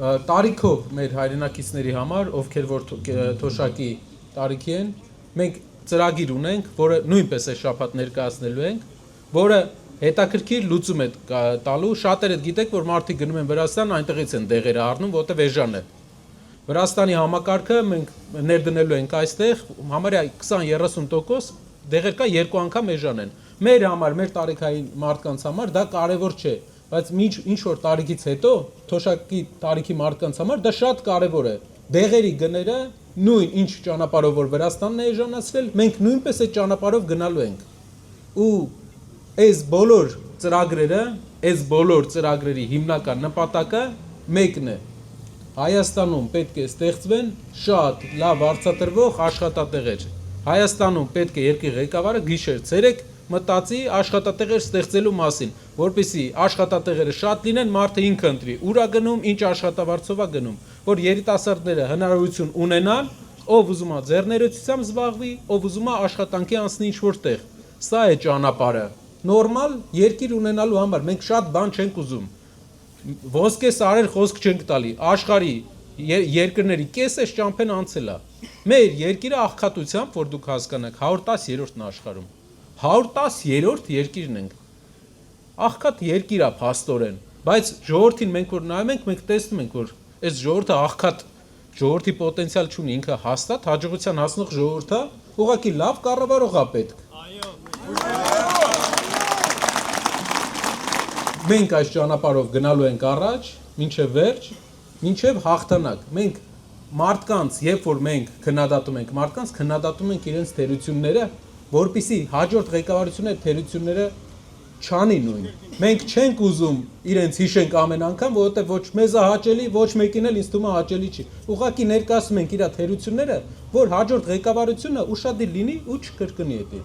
տարիքով մեր հայրենակիցների համար, ովքեր որ թոշակի տարիքի են, մենք ծրագիր ունենք, որը նույնպես այս շաբաթ ներկայացնելու ենք, որը հետաքրքիր լուծում է տալու, շատերը գիտեք, որ մարդիկ գնում են Վրաստան, այնտեղից են դեղերը առնում, որտեղ էժան է։ Վրաստանի համակարգը մենք ներդնելու ենք այստեղ, համարյա 20-30% դեղեր կա 2 անգամ էժան են։ Մեր համար, մեր տարիքային մարդկանց համար դա կարևոր չէ, բայց ինչ որ տարիքից հետո, թոշակի տարիքի մարդկանց համար դա շատ կարևոր է։ Դեղերի գները նույն ինչ ճանապարհով որ Վրաստանն է էժանացրել, մենք նույնպես այդ ճանապարհով գնալու ենք։ Ու այս բոլոր ծրագրերի հիմնական նպատակը մեկն է։ Հայաստանում պետք է ստեղծվեն շատ լավ արձատրվող աշխատատեղեր։ Հայաստանում պետք է երկրի ղեկավարը գիշեր-ցերեկ մտածի աշխատատեղեր ստեղծելու մասին, որպեսզի աշխատատեղերը շատ լինեն, մարդը ինքը ընտրի, ուր է գնում, ինչ աշխատավարձով է գնում, որ երիտասարդները հնարավորություն ունենան, ով ուզում է ձեռներեցությամբ զբաղվի, ով ուզում է աշխատանքի անցնի ինչ-որ տեղ։ Սա է ճանապարհը։ Նորմալ երկիր ունենալու համար մենք շատ բան չենք ուզում։ Ոսկե սարեր խոսք չենք տալի, աշխարհի երկրների կեսը ճամփեն անցել է։ Մեր երկիրը աղքատությամբ, որ դուք հասկանաք, 110-րդն է աշխարհում։ 110-րդ երկիրն ենք։ Աղքատ երկիր է փաստորեն, բայց ժողովրդին մենք որ նայում ենք, մենք տեսնում ենք, որ այս ժողովուրդը աղքատ ժողովրդի պոտենցիալ չունի, ինքը հաստատ հաջողության հասնող ժողովուրդ է, ուղղակի լավ կառավարող է պետք։ Մենք այս ճանապարհով գնալու ենք առաջ, մինչև վերջ, մինչև հաղթանակ։ Մենք մարդկանց, երբ որ մենք քննադատում ենք մարդկանց, քննադատում ենք իրենց թերությունները, որպեսզի հաջորդ ղեկավարությունը թերությունները չանի նույն։ Մենք չենք ուզում իրենց հիշենք ամեն անգամ, որովհետև ոչ մեզ է հաճելի, ոչ մեկին էլ ինձ թվում է հաճելի չի։ Ուղղակի ներկայացնում ենք իր թերությունները, որ հաջորդ ղեկավարությունը ուշադիր լինի ու չկրկնի այդ։